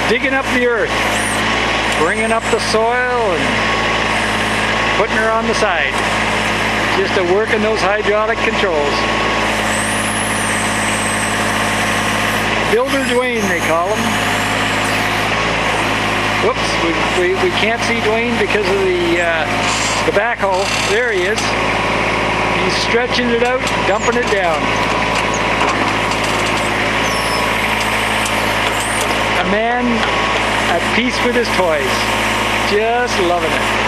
digging up the earth, bringing up the soil and putting her on the side. Just to work in those hydraulic controls. Builder Dwayne, they call him. Whoops, we can't see Dwayne because of the backhoe. There he is. He's stretching it out, dumping it down. A man at peace with his toys. Just loving it.